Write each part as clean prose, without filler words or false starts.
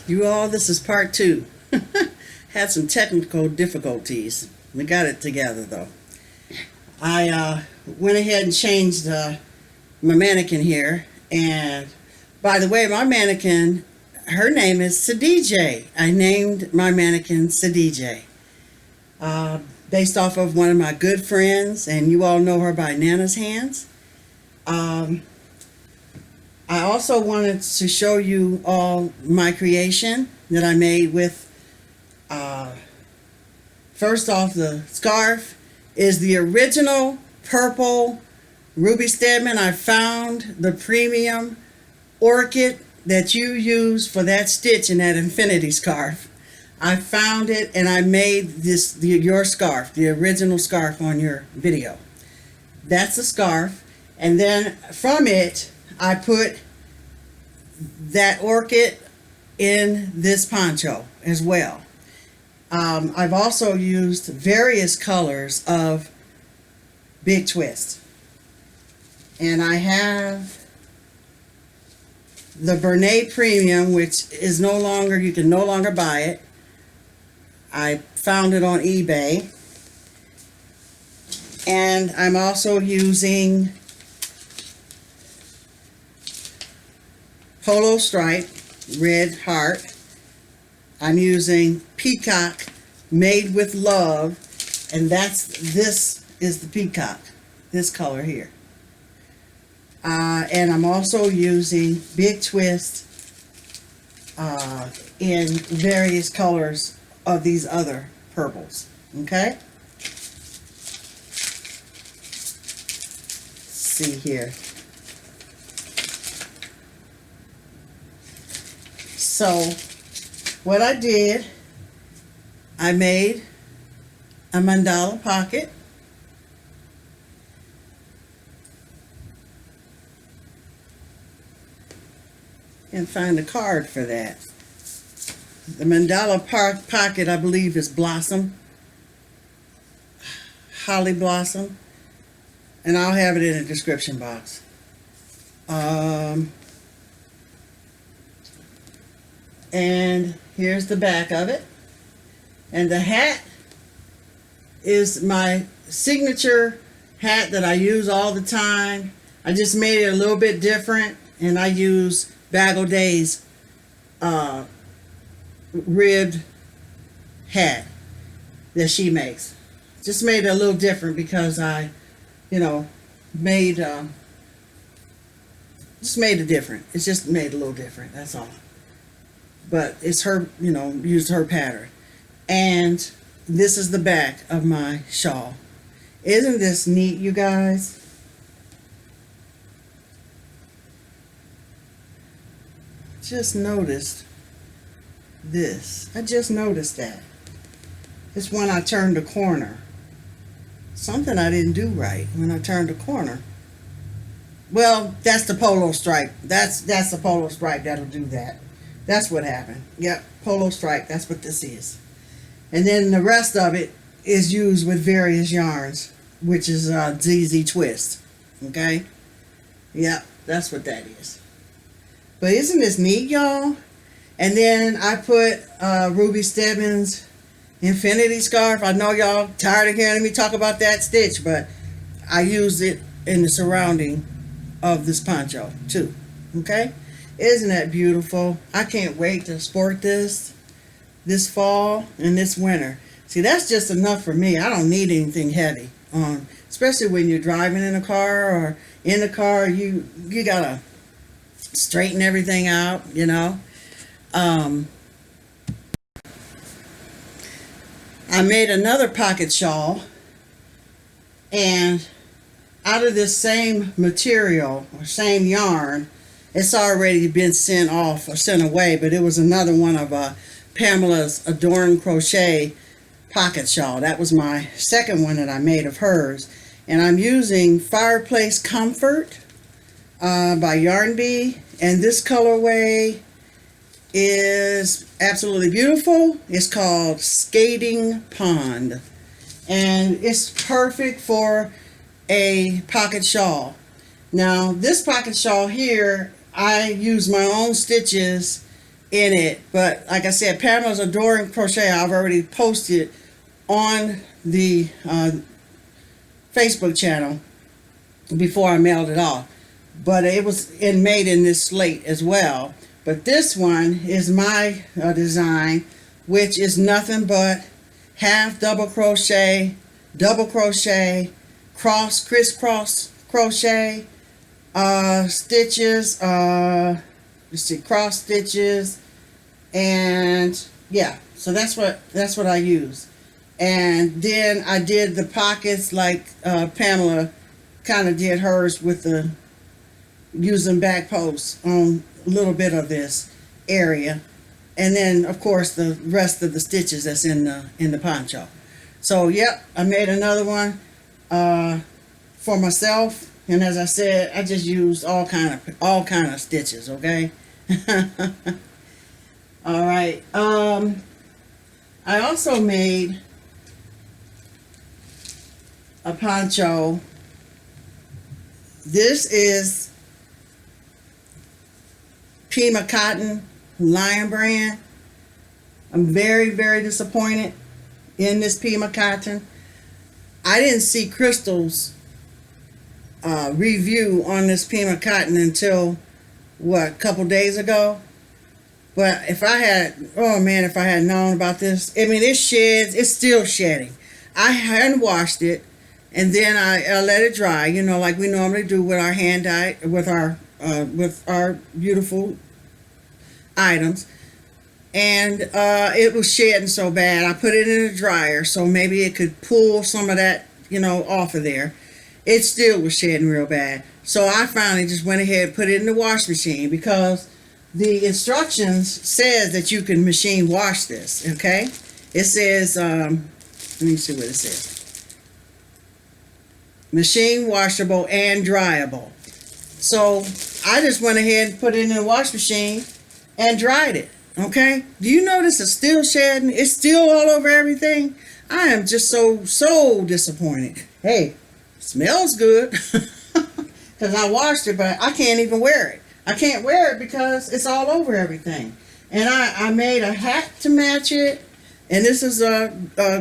You all, this is part two. Had some technical difficulties. We got it together though. I went ahead and changed my mannequin here. And by the way, my mannequin, her name is Sadij. I named my mannequin Sadij. Based off of one of my good friends, and you all know her by Nana's Hands. I also wanted to show you all my creation that I made with, first off, the scarf is the original purple Ruby Stedman. I found the premium orchid that you use for that stitch in that infinity scarf. I found it and I made your scarf, the original scarf on your video. That's the scarf. And then from it, I put that orchid in this poncho as well. I've also used various colors of Big Twist. And I have the Bernay Premium, which is no longer, you can no longer buy it. I found it on eBay. And I'm also using Polo Stripe, Red Heart. I'm using Peacock, Made with Love, and this is the peacock, this color here. And I'm also using Big Twist in various colors of these other purples. Okay? Let's see here. So what I did, I made a Mandala Pocket. And find a card for that. The Mandala Pocket, I believe, is Blossom, Holly Blossom, and I'll have it in the description box. And here's the back of it. And the hat is my signature hat that I use all the time. I just made it a little bit different, and I use Bag O' Day's ribbed hat that she makes. Just made it a little different because I, made just made it different. It's just made a little different, that's all. But it's her, used her pattern. And this is the back of my shawl. Isn't this neat, you guys? Just noticed this. I just noticed that. It's when I turned the corner. Something I didn't do right when I turned the corner. Well, that's the polo stripe. That's the polo stripe that'll do that. That's what happened. Yep, polo stripe. That's what this is. And then the rest of it is used with various yarns, which is ZZ Twist. Okay? Yep, that's what that is. But isn't this neat, y'all? And then I put Ruby Stedman's infinity scarf. I know y'all tired of hearing me talk about that stitch, but I used it in the surrounding of this poncho too. Okay? Isn't that beautiful? I can't wait to sport this fall and this winter. See, that's just enough for me. I don't need anything heavy on, especially when you're driving in a car or in the car. You gotta straighten everything out, I made another pocket shawl, and out of this same material or same yarn, it's already been sent off or sent away, but it was another one of Pamela's Adorn Crochet pocket shawl. That was my second one that I made of hers, and I'm using Fireplace Comfort by Yarn Bee, and this colorway is absolutely beautiful. It's called Skating Pond, and it's perfect for a pocket shawl. Now this pocket shawl here, I use my own stitches in it. But like I said, Pamela's Adoring Crochet, I've already posted on the Facebook channel before I mailed it off. But it was made in this slate as well. But this one is my design, which is nothing but half double crochet, cross, crisscross crochet, stitches, let's see, cross stitches, and yeah, so that's what I use. And then I did the pockets like Pamela kind of did hers with the using back posts on a little bit of this area, and then of course the rest of the stitches that's in the poncho. So yep, I made another one for myself, and as I said, I just used all kind of stitches. Okay. All right. I also made a poncho. This is Pima Cotton Lion brand. I'm very, very disappointed in this Pima Cotton. I didn't see Crystal's review on this Pima Cotton until a couple days ago. But if I had known about this, I mean, it sheds, it's still shedding. I hadn't washed it, and then I let it dry, you know, like we normally do with our hand dye, with our beautiful items. And it was shedding so bad, I put it in a dryer so maybe it could pull some of that, you know, off of there. It still was shedding real bad. So I finally just went ahead and put it in the wash machine, because the instructions says that you can machine wash this, okay? It says, let me see what it says. Machine washable and dryable. So I just went ahead and put it in the wash machine and dried it, okay? Do you notice it's still shedding? It's still all over everything. I am just so disappointed. Hey, it smells good because I washed it, but I can't even wear it. I can't wear it because it's all over everything. And I made a hat to match it. And this is a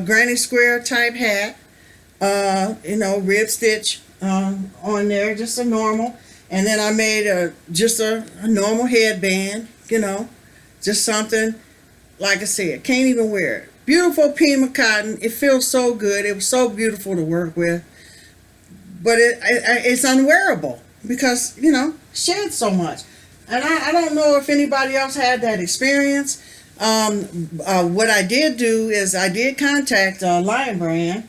granny square type hat. You know, rib stitch on there, just a normal. And then I made just a normal headband, you know. Just something, like I said, can't even wear it. Beautiful Pima Cotton. It feels so good. It was so beautiful to work with. But it's unwearable because, you know, shed so much. And I don't know if anybody else had that experience. What I did do is I did contact Lion Brand.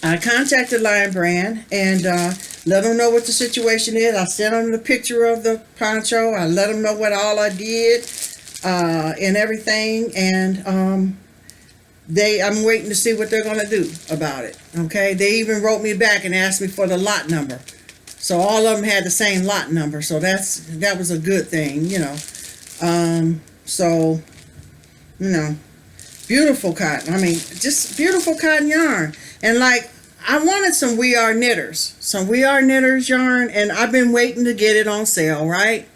I contacted Lion Brand and let them know what the situation is. I sent them the picture of the poncho. I let them know what all I did and everything. And I'm waiting to see what they're going to do about it. Okay, they even wrote me back and asked me for the lot number. So all of them had the same lot number, so that was a good thing, you know. So, you know, beautiful cotton. I mean, just beautiful cotton yarn. And like, I wanted some We Are Knitters yarn, and I've been waiting to get it on sale, right?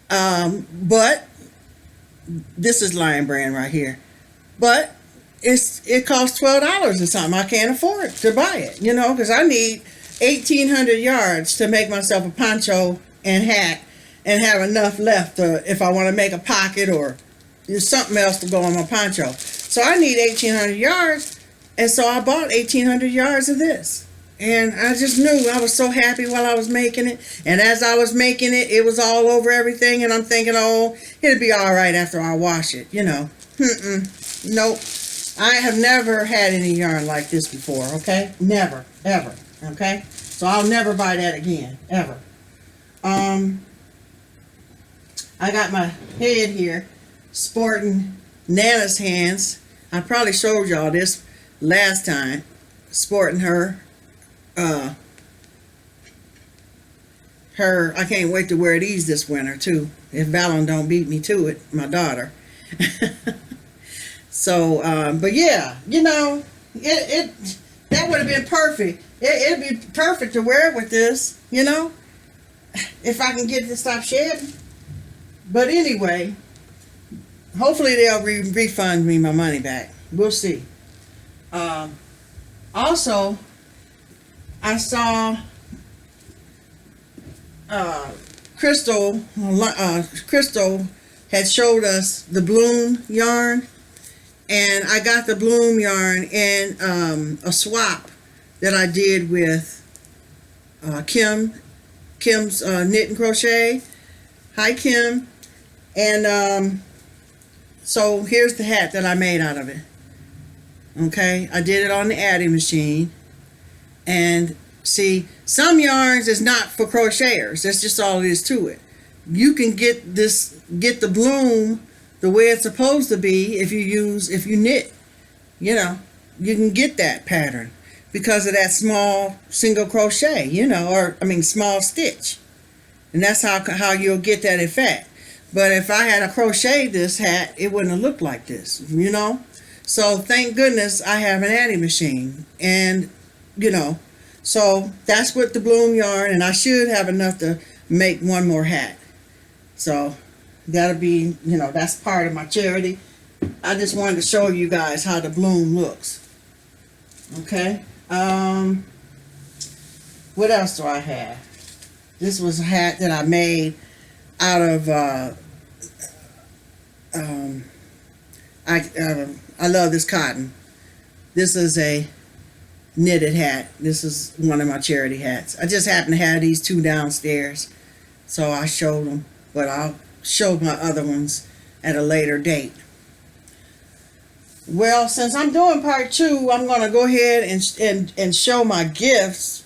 But this is Lion Brand right here. But it costs $12 or something. I can't afford to buy it, you know, because I need 1,800 yards to make myself a poncho and hat and have enough left if I want to make a pocket or something else to go on my poncho. So I need 1,800 yards, and so I bought 1,800 yards of this. And I just knew, I was so happy while I was making it. And as I was making it, it was all over everything, and I'm thinking, oh, it'll be all right after I wash it, you know. Nope. I have never had any yarn like this before, okay? Never, ever. Okay, so I'll never buy that again, ever. I got my head here sporting Nana's hands. I probably showed y'all this last time, sporting her I can't wait to wear these this winter too, if Valen don't beat me to it, my daughter. So but yeah, you know, that would have been perfect. It'd be perfect to wear it with this, you know, if I can get it to stop shedding. But anyway, hopefully they'll refund me my money back. We'll see. Also, I saw Crystal had showed us the bloom yarn, and I got the bloom yarn in a swap that I did with Kim's Knit and Crochet. Hi, Kim. And so here's the hat that I made out of it. Okay, I did it on the adding machine. And see, some yarns is not for crocheters. That's just all it is to it. You can get the bloom the way it's supposed to be if you knit. You know, you can get that pattern because of that small single crochet, small stitch. And that's how you'll get that effect. But if I had crocheted this hat, it wouldn't have looked like this, So thank goodness I have an adding machine. And, so that's what the bloom yarn, and I should have enough to make one more hat. So that'll be, that's part of my charity. I just wanted to show you guys how the bloom looks. Okay. What else do I have? This was a hat that I made out of, I love this cotton. This is a knitted hat. This is one of my charity hats. I just happen to have these two downstairs, so I showed them, but I'll show my other ones at a later date. Well, since I'm doing part 2, I'm going to go ahead and show my gifts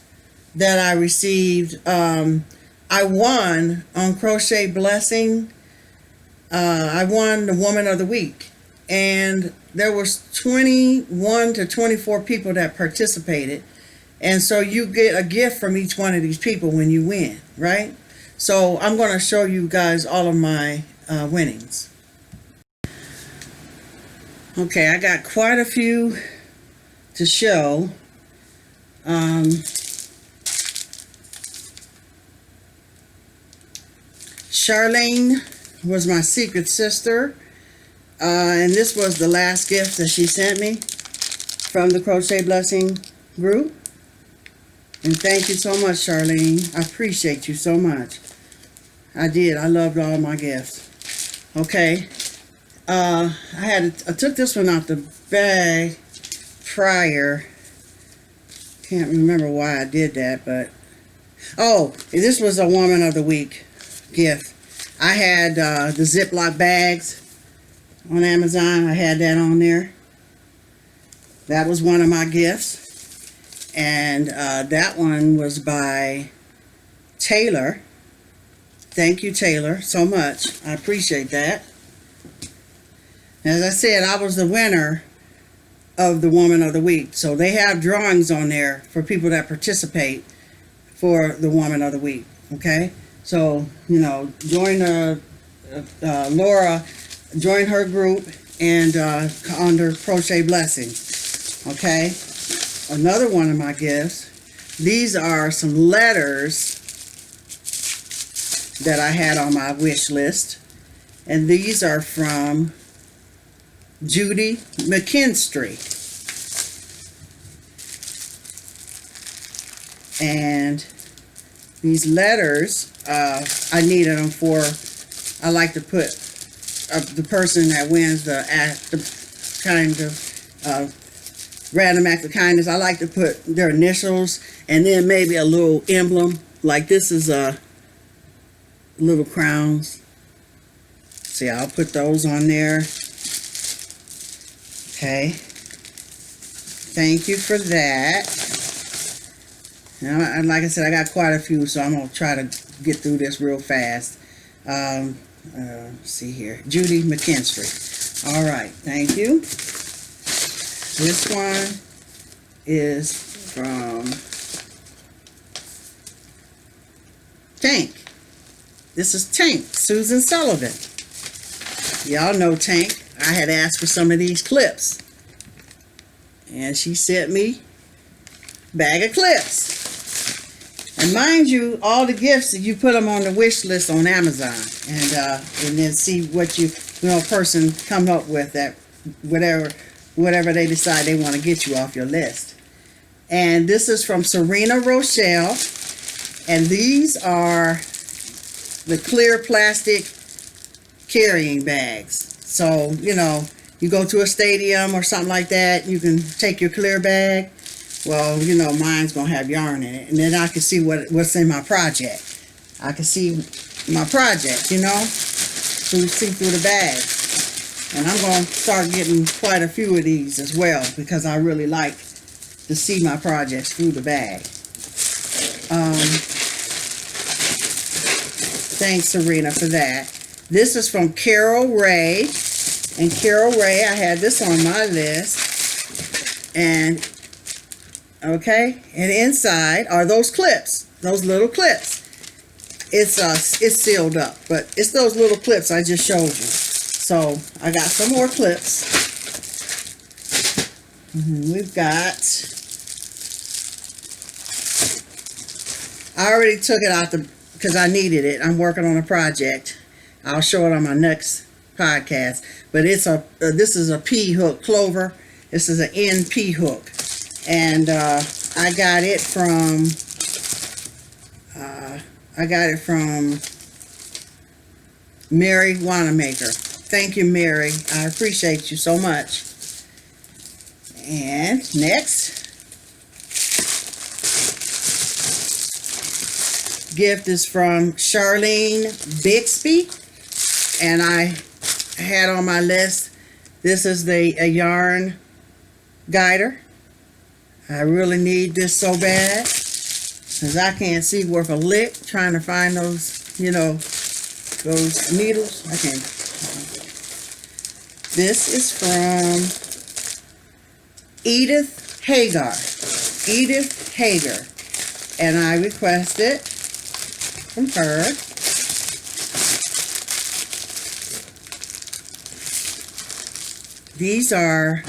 that I received. I won on Crochet Blessing. I won the Woman of the Week, and there was 21 to 24 people that participated, and so you get a gift from each one of these people when you win, right? So I'm going to show you guys all of my winnings. Okay, I got quite a few to show. Charlene was my secret sister, and this was the last gift that she sent me from the Crochet Blessing group. And thank you so much, Charlene. I appreciate you so much. I did. I loved all my gifts. Okay. I took this one out the bag prior. Can't remember why I did that, but oh, this was a Woman of the Week gift. I had the Ziploc bags on Amazon. I had that on there. That was one of my gifts. And that one was by Taylor. Thank you, Taylor, so much. I appreciate that. As I said, I was the winner of the Woman of the Week. So they have drawings on there for people that participate for the Woman of the Week. Okay? So, join Laura, join her group, and under Crochet Blessing. Okay? Another one of my gifts. These are some letters that I had on my wish list. And these are from Judy McKinstry. And these letters, I needed them for, I like to put the person that wins the kind of random act of kindness. I like to put their initials and then maybe a little emblem. Like this is little crowns. See, I'll put those on there. Okay. Thank you for that. Now, like I said, I got quite a few, so I'm going to try to get through this real fast. See here. Judy McKinstry. All right. Thank you. This one is from Tank. This is Tank, Susan Sullivan. Y'all know Tank. I had asked for some of these clips, and she sent me a bag of clips. And mind you, all the gifts, you put them on the wish list on Amazon, and then see what person come up with, that whatever they decide they want to get you off your list. And this is from Serena Rochelle, and these are the clear plastic carrying bags. So you go to a stadium or something like that, you can take your clear bag. Well, mine's gonna have yarn in it, and then I can see what's in my project. I can see my project, so you see through the bag. And I'm gonna start getting quite a few of these as well, because I really like to see my projects through the bag. Thanks, Serena, for that. This is from Carol Ray, and Carol Ray, I had this on my list, and okay, and inside are those clips, those little clips. It's sealed up, but it's those little clips I just showed you. So I got some more clips. We've got, I already took it out because I needed it. I'm working on a project. I'll show it on my next podcast. But it's this is a P hook, Clover. This is an NP hook. And I got it from Mary Wanamaker. Thank you, Mary. I appreciate you so much. And next gift is from Charlene Bixby, and I had on my list, this is a yarn guider. I really need this so bad, because I can't see worth a lick trying to find those, those needles. I can't. This is from Edith Hagar. Edith Hagar. And I requested from her these are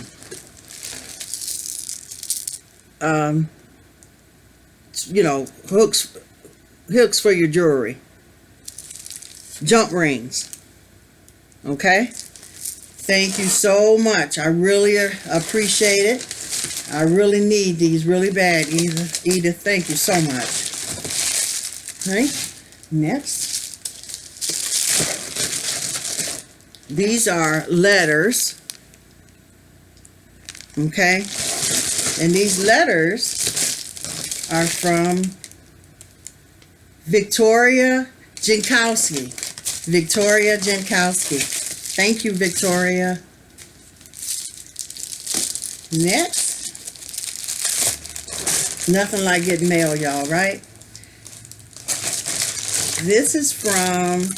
hooks for your jewelry, jump rings. Okay, thank you so much. I really appreciate it. I really need these really bad, Edith. Thank you so much. Right, next, these are letters. Okay, and these letters are from Victoria Jankowski. Victoria Jankowski. Thank you, Victoria. Next, nothing like getting mail, y'all, right? This is from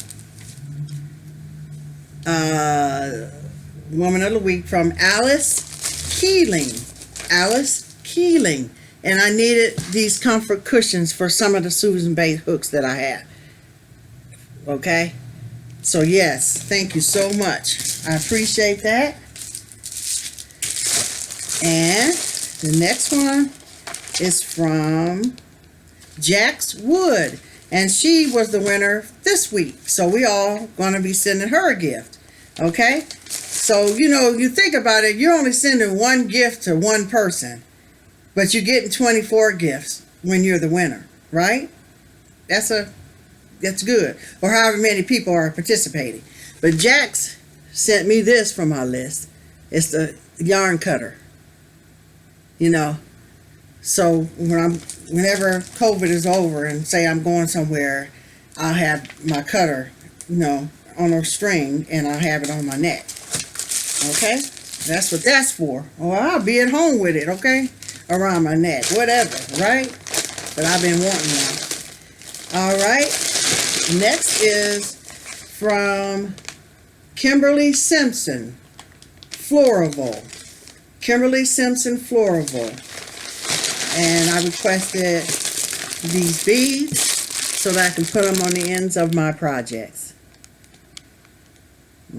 Woman of the Week, from Alice Keeling. Alice Keeling. And I needed these comfort cushions for some of the Susan Bay hooks that I had. Okay? So yes, thank you so much. I appreciate that. And the next one is from Jax Wood. And she was the winner this week. So we all going to be sending her a gift. Okay? So, you think about it, you're only sending one gift to one person. But you're getting 24 gifts when you're the winner, right? That's good. Or however many people are participating. But Jax sent me this from my list. It's the yarn cutter. So whenever COVID is over and say I'm going somewhere, I'll have my cutter, on a string, and I'll have it on my neck. Okay? That's what that's for. Or I'll be at home with it, okay? Around my neck, whatever, right? But I've been wanting one. All right. Next is from Kimberly Simpson, Floraval. Kimberly Simpson, Floraval. And I requested these beads so that I can put them on the ends of my projects.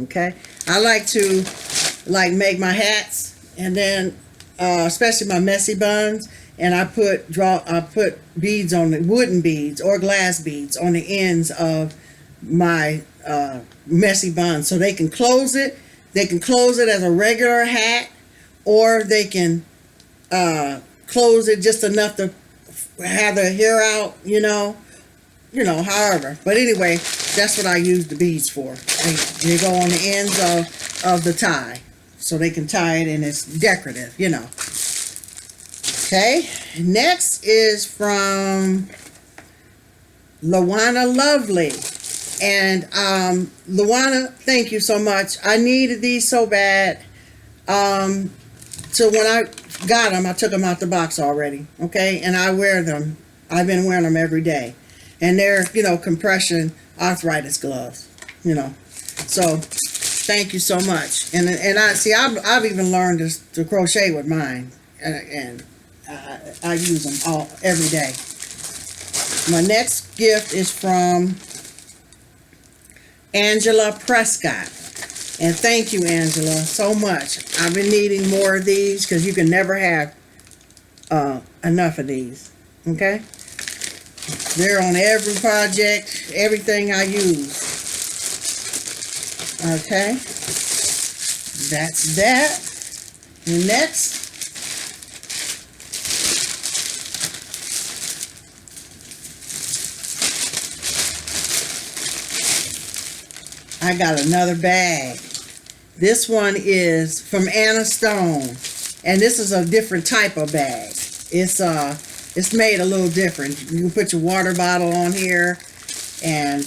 Okay. I like to make my hats, and then especially my messy buns, and I put beads on the wooden beads or glass beads on the ends of my messy bun, so they can close it. They can close it as a regular hat, or they can close it just enough to have their hair out, however. But anyway, that's what I use the beads for. They go on the ends of the tie, so they can tie it, and it's decorative, Okay, next is from Lawanna Lovely. And Lawanna, thank you so much. I needed these so bad. So when I got them, I took them out the box already. Okay, and I wear them. I've been wearing them every day. And they're, compression arthritis gloves. So thank you so much. And I see, I've even learned to crochet with mine, and I use them every day. My next gift is from Angela Prescott. And thank you, Angela, so much. I've been needing more of these because you can never have enough of these. Okay? They're on every project, everything I use. Okay? That's that. Next, I got another bag. This one is from Anna Stone, and this is a different type of bag. It's made a little different. You can put your water bottle on here, and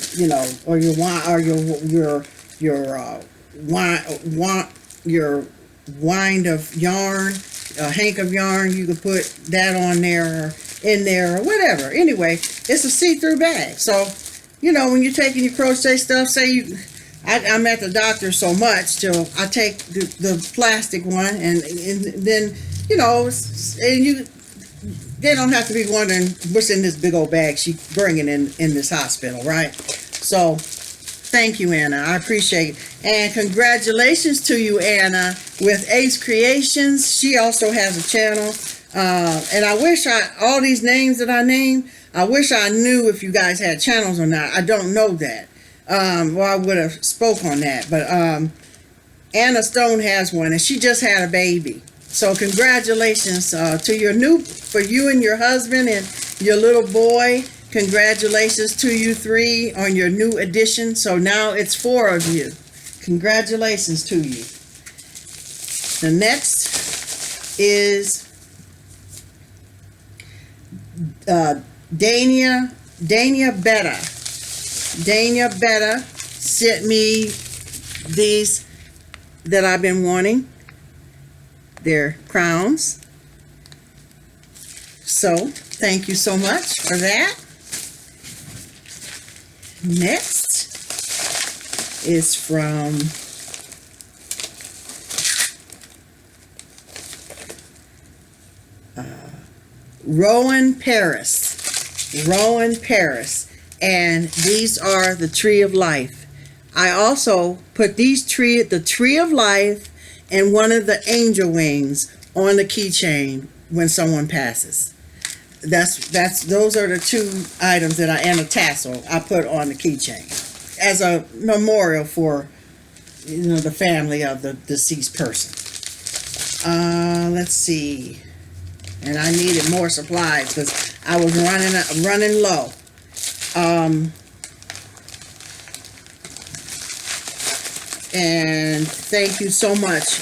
or your wine, or your wind of yarn, a hank of yarn. You can put that on there, or in there, or whatever. Anyway, it's a see-through bag. So, when you're taking your crochet stuff, say I'm at the doctor so much till I take the plastic one, and then they don't have to be wondering what's in this big old bag she's bringing in this hospital, right? So thank you, Anna. I appreciate it. And congratulations to you, Anna, with Ace Creations. She also has a channel, and I wish all these names that I named, I wish I knew if you guys had channels or not. I don't know that. Well, I would have spoke on that, but Anna Stone has one, and she just had a baby. So congratulations for you and your husband and your little boy. Congratulations to you three on your new addition. So now it's 4 of you. Congratulations to you. The next is Dania Betta. Dania Betta sent me these that I've been wanting. They're crowns. So thank you so much for that. Next is from Rowan Paris. And these are the Tree of Life. I also put the Tree of Life and one of the angel wings on the keychain when someone passes. Those are the 2 items and a tassel I put on the keychain as a memorial for the family of the deceased person. Let's see. And I needed more supplies because I was running low. And thank you so much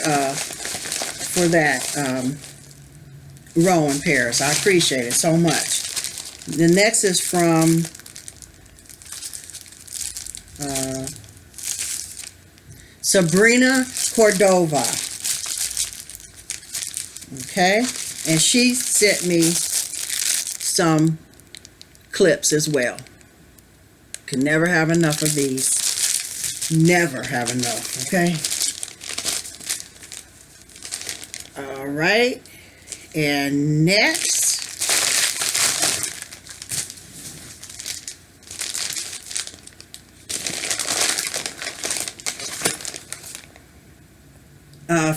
for that, Rowan Paris. I appreciate it so much. The next is from Sabrina Cordova. Okay, and she sent me some clips as well. Can never have enough of these. Never have enough, okay? All right. And next,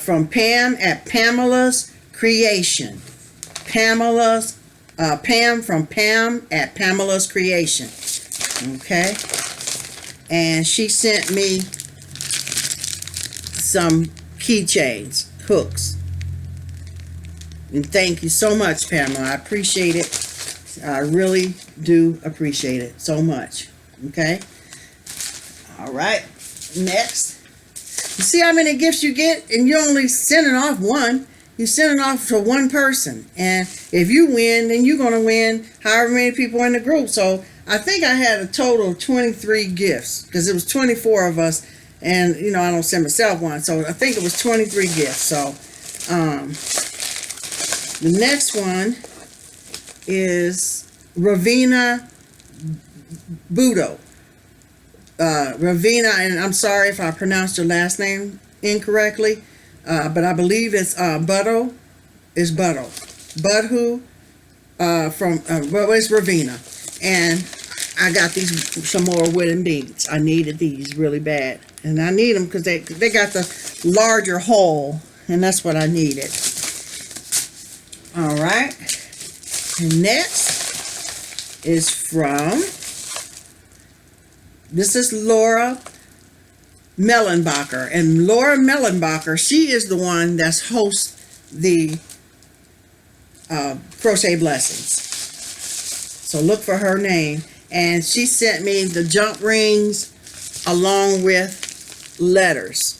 from Pam at Pamela's Creation. Pam from Pam at Pamela's Creation. Okay. And she sent me some keychains, hooks. And thank you so much, Pamela. I appreciate it. I really do appreciate it so much. Okay. All right. Next. You see how many gifts you get, and you're only sending off one. You're sending off to one person. And if you win, then you're going to win however many people in the group. So I think I had a total of 23 gifts, because it was 24 of us. And, you know, I don't send myself one. So I think it was 23 gifts. So, the next one is Ravina Budo. Ravina, and I'm sorry if I pronounced your last name incorrectly, but I believe it's Buddo. It's Buddo. Budhu well, it's Ravina. And I got these, some more wooden beads. I needed these really bad. And I need them because they got the larger hole, and that's what I needed. All right. And next is from, this is Laura Mellenbacher. And Laura Mellenbacher, she is the one that's hosts the Crochet Blessings. So look for her name. And she sent me the jump rings along with letters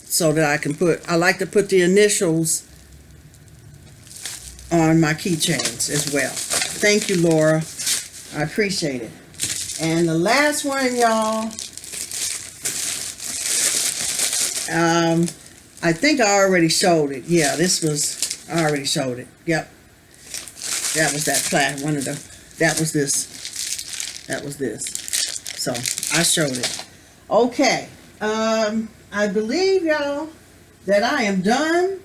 so that I can put, I like to put the initials on my keychains as well. Thank you, Laura. I appreciate it. And the last one, y'all, I think I already showed it. Yeah, this was, I already showed it. Yep. That was that plaid, one of the, that was this. That was this. So, I showed it. Okay. I believe, y'all, that I am done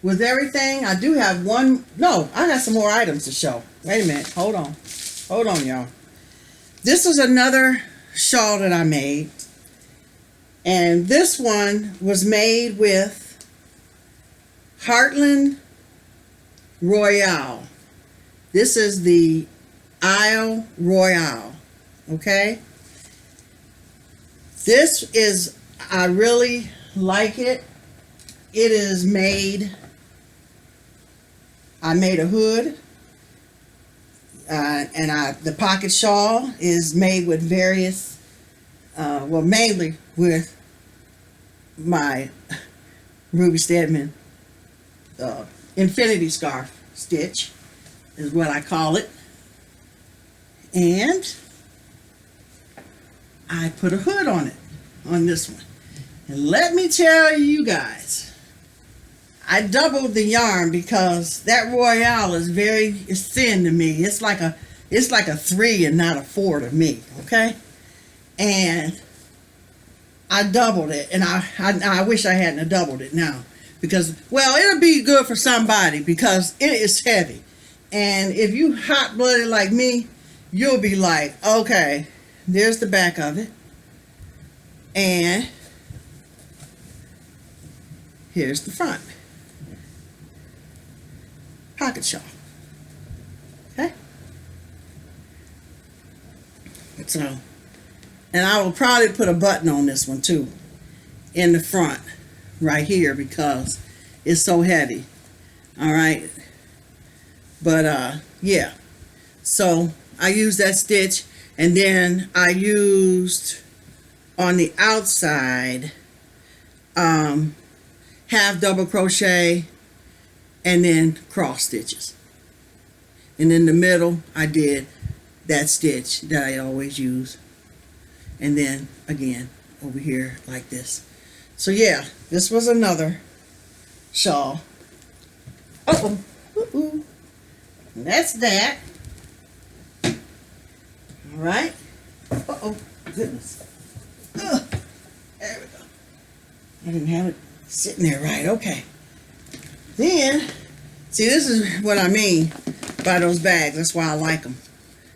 with everything. I do have one, no, I got some more items to show. Wait a minute. Hold on. Hold on, y'all. This is another shawl that I made. And this one was made with Heartland Royale. This is the Isle Royale. Okay? This is, I really like it. It is made, I made a hood. The pocket shawl is made with various, well, mainly with my Ruby Stedman infinity scarf stitch is what I call it. And I put a hood on it, on this one. And let me tell you guys, I doubled the yarn because that Royale is very, it's thin to me. It's like a 3 and not a 4 to me, okay? And I doubled it, and I wish I hadn't have doubled it now, because, well, it'll be good for somebody because it is heavy. And if you hot-blooded like me, you'll be like, okay, there's the back of it, and here's the front. Pocket shawl. Okay? So, and I will probably put a button on this one too, in the front, right here, because it's so heavy. All right? But, yeah. So, I used that stitch, and then I used, on the outside, half double crochet, and then cross stitches. And in the middle, I did that stitch that I always use. And then, again, over here, like this. So, yeah, this was another shawl. Uh-oh. Uh-oh. And that's that. All right. Uh-oh. Goodness. Ugh. There we go. I didn't have it sitting there right. Okay. Then, see, this is what I mean by those bags. That's why I like them.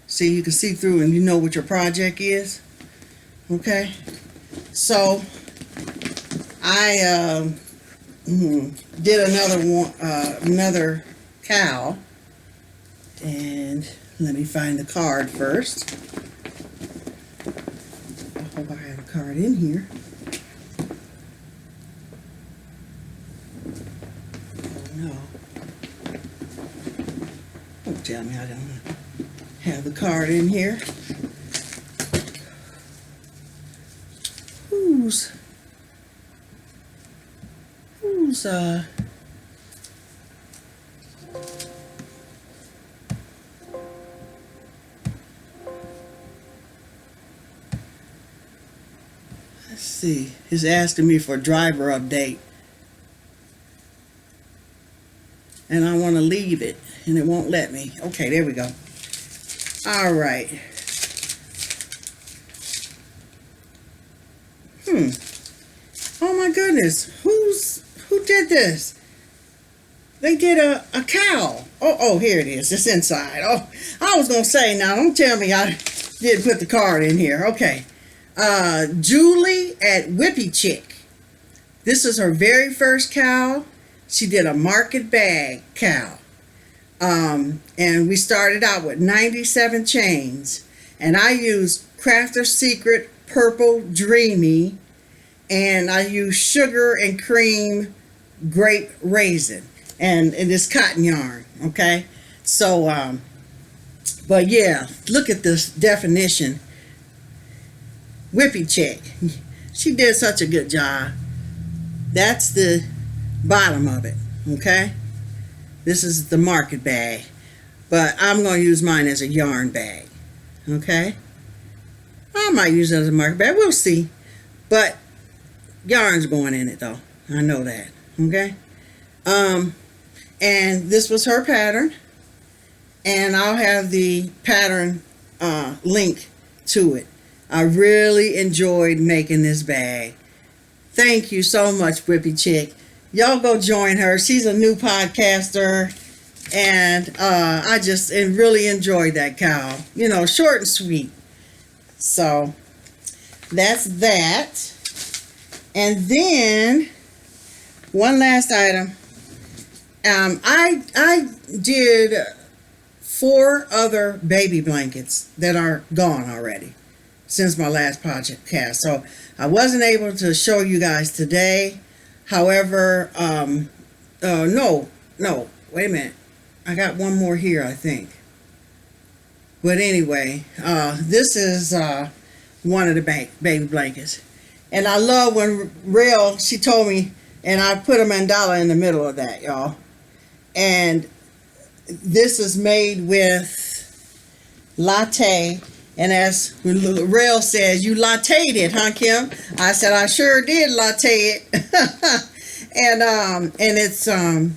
See, you can see through and you know what your project is. Okay? So, I did another one, another cowl. And let me find the card first. I hope I have a card in here. Oh no. Don't tell me I don't have the card in here. Who's let's see, he's asking me for a driver update. And I want to leave it, and it won't let me. Okay, there we go. All right. Oh my goodness, who did this? They did a cowl. Oh, here it is. It's inside. Oh, I was gonna say, now don't tell me I didn't put the card in here. Okay. Julie at Whippy Chick. This is her very first cowl. She did a market bag cowl. And we started out with 97 chains. And I used Crafter's Secret Purple Dreamy. And I used Sugar and Cream Grape Raisin. And this cotton yarn. Okay. So, but yeah, look at this definition. Whippy Chick. She did such a good job. That's the bottom of it. Okay. This is the market bag. But I'm going to use mine as a yarn bag. Okay. I might use it as a market bag. We'll see. But yarn's going in it though. I know that. Okay. And this was her pattern. And I'll have the pattern link to it. I really enjoyed making this bag. Thank you so much, Whippy Chick. Y'all go join her. She's a new podcaster. And I just really enjoyed that cowl. You know, short and sweet. So, that's that. And then, one last item. I did 4 other baby blankets that are gone already since my last podcast. So I wasn't able to show you guys today. However, no, wait a minute. I got one more here, I think. But anyway, this is one of the baby blankets. And I love when Rail, she told me, and I put a mandala in the middle of that, y'all. And this is made with latte. And as Rail says, you latte'd it, huh, Kim? I said, I sure did latte it. and it's and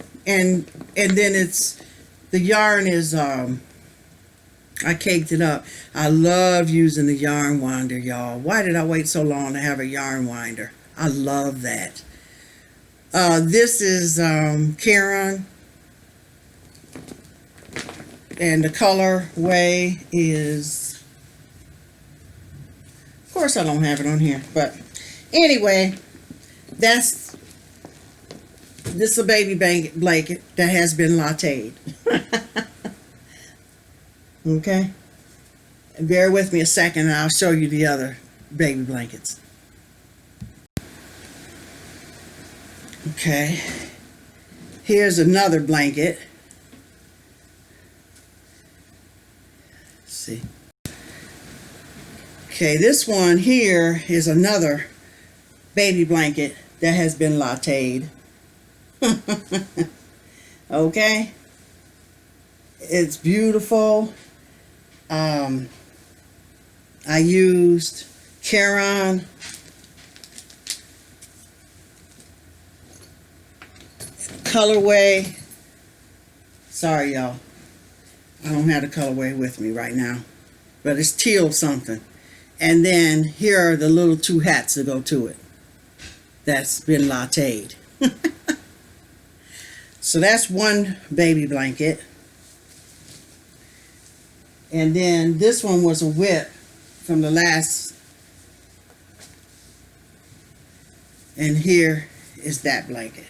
then it's, the yarn is I caked it up. I love using the yarn winder, y'all. Why did I wait so long to have a yarn winder? I love that. This is Karen. And the colorway is, of course I don't have it on here, but anyway, this is a baby blanket that has been latte'd. Okay, bear with me a second and I'll show you the other baby blankets. Okay, here's another blanket. See. Okay, this one here is another baby blanket that has been latte'd. Okay, it's beautiful. I used Karen colorway. Sorry, y'all. I don't have the colorway with me right now, but it's teal something. And then here are the little 2 hats that go to it. That's been latte'd. So that's one baby blanket. And then this one was a whip from the last. And here is that blanket.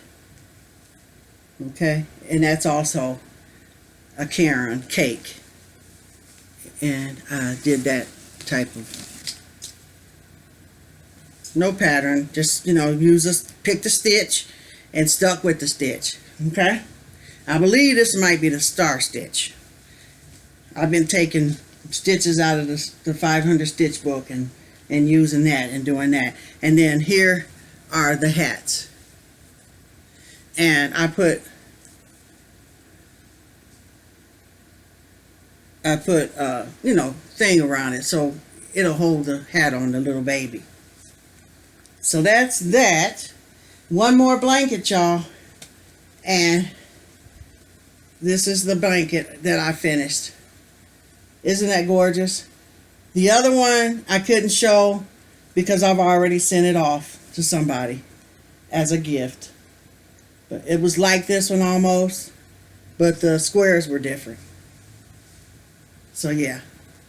Okay, and that's also a Karen cake, and I did that type of, no pattern, just, you know, pick the stitch and stuck with the stitch. Okay, I believe this might be the star stitch. I've been taking stitches out of the 500 stitch book and using that and doing that. And then here are the hats, and I put you know, thing around it so it'll hold the hat on the little baby. So that's that. One more blanket, y'all, and this is the blanket that I finished. Isn't that gorgeous? The other one I couldn't show because I've already sent it off to somebody as a gift. But it was like this one almost, but the squares were different. So yeah,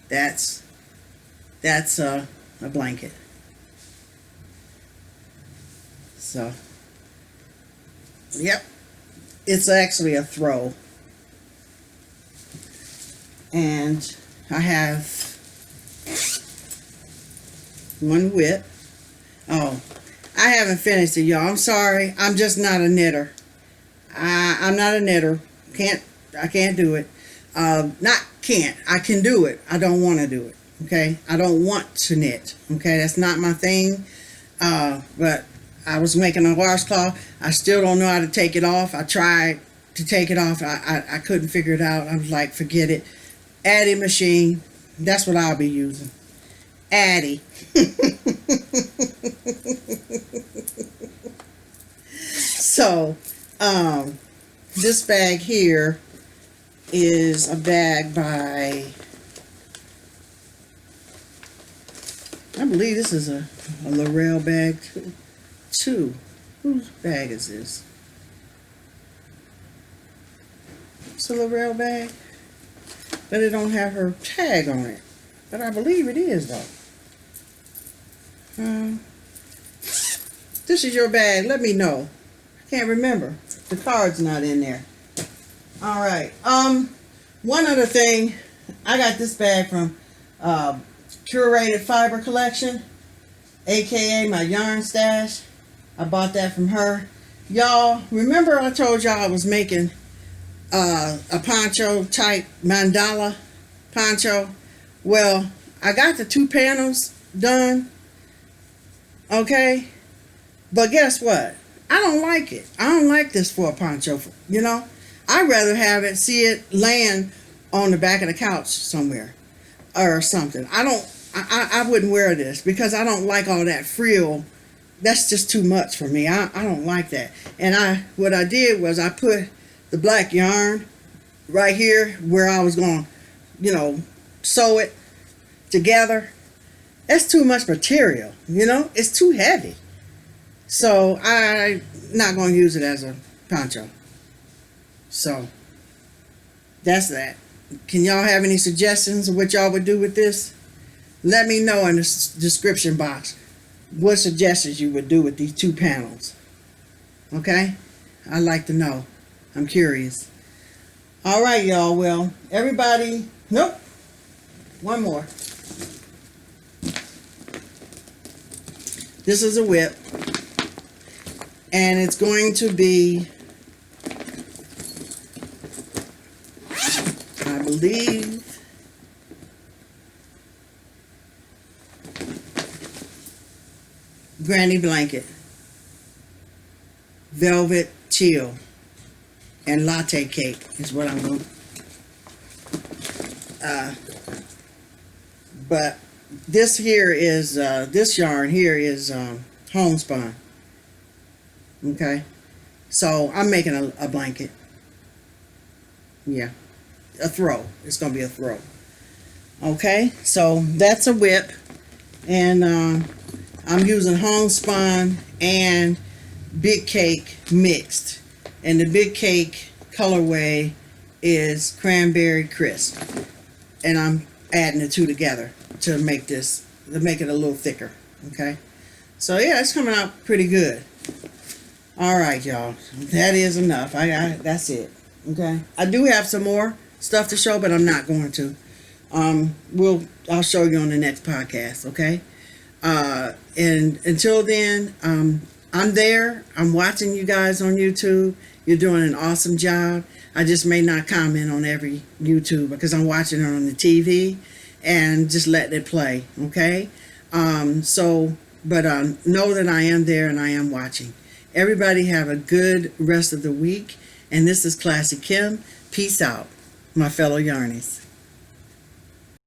that's a blanket. So, yep, it's actually a throw. And I have one whip. Oh, I haven't finished it, y'all. I'm sorry. I'm just not a knitter. I'm not a knitter. I can't do it. I can do it. I don't want to do it. Okay? I don't want to knit. Okay? That's not my thing. But I was making a washcloth. I still don't know how to take it off. I tried to take it off. I couldn't figure it out. I was like, forget it. Addy machine. That's what I'll be using. Addy. So, this bag here is a bag by, I believe this is a L'Oreal bag too. Whose bag is this? It's a L'Oreal bag, but it don't have her tag on it. But I believe it is though. This is your bag. Let me know. I can't remember. The card's not in there. All right. One other thing, I got this bag from Curated Fiber Collection, aka my yarn stash. I bought that from her. Y'all, remember I told y'all I was making a poncho type mandala poncho? Well, I got the 2 panels done. Okay? But guess what? I don't like it. I don't like this for a poncho, you know? I'd rather see it laying on the back of the couch somewhere or something. I wouldn't wear this because I don't like all that frill. That's just too much for me. I don't like that. And what I did was I put the black yarn right here where I was going to, you know, sew it together. That's too much material, you know? It's too heavy. So I'm not going to use it as a poncho. So that's that. Can y'all have any suggestions of what y'all would do with this? Let me know in the description box what suggestions you would do with these 2 panels. Okay? I'd like to know. I'm curious. All right, y'all. Well, everybody. Nope. One more. This is a whip. And it's going to be, I believe, Granny Blanket, Velvet Chill, and Latte Cake is what I'm going to, but this here is, this yarn here is homespun. Okay, so I'm making a blanket. Yeah, a throw. It's gonna be a throw. Okay, so that's a whip, and I'm using homespun and big cake mixed, and the big cake colorway is cranberry crisp, and I'm adding the 2 together to make it a little thicker. Okay, so yeah, it's coming out pretty good. All right, y'all. That is enough. That's it. Okay. I do have some more stuff to show, but I'm not going to. I'll show you on the next podcast, okay? And until then, I'm there. I'm watching you guys on YouTube. You're doing an awesome job. I just may not comment on every YouTube because I'm watching it on the TV and just letting it play, okay? But know that I am there and I am watching. Everybody have a good rest of the week. And this is Classic Kim. Peace out, my fellow yarnies.